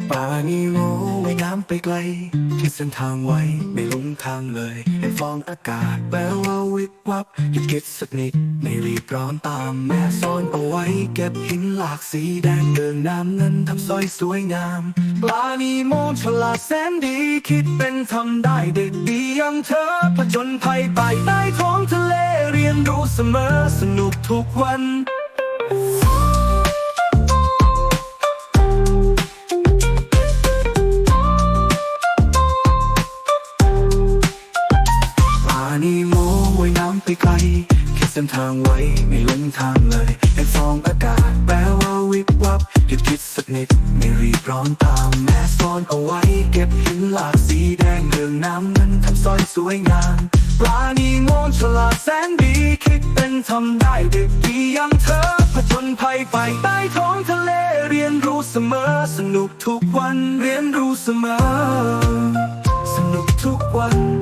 ปลานีโมว่ายน้ำไปไกลคิดเส้นทางไว้ไม่หลงทางเลยเห็นฟองอากาศแวววาววิบวับหยุดคิดสักนิดไม่รีบร้อนตามแม่ซ่อนเอาไว้เก็บหินหลากสีแดงเดินน้ำนั้นทำสร้อยสวยงามปลานีโมฉลาดแสนดีคิดเป็นทำได้เด็กดีอย่างเธอผจญภัยไปใต้ท้องทะเลเรียนรู้เสมอสนุกทุกวันนีโมว่ายน้ำไปไกลคิดเส้นทางไว้ไม่หลงทางเลยเห็นฟองอากาศแวววาววิบวับหยุดคิดสักนิดไม่รีบร้อนตามแม่ซ่อนเอาไว้เก็บหินหลากสีแดงเรื่องน้ำนั้นทำสร้อยสวยงามปลานีโมฉลาดแสนดีคิดเป็นทำได้เด็กดีอย่างเธอผจญภัยไปใต้ท้องทะเลเรียนรู้เสมอสนุกทุกวันเรียนรู้เสมอสนุกทุกวัน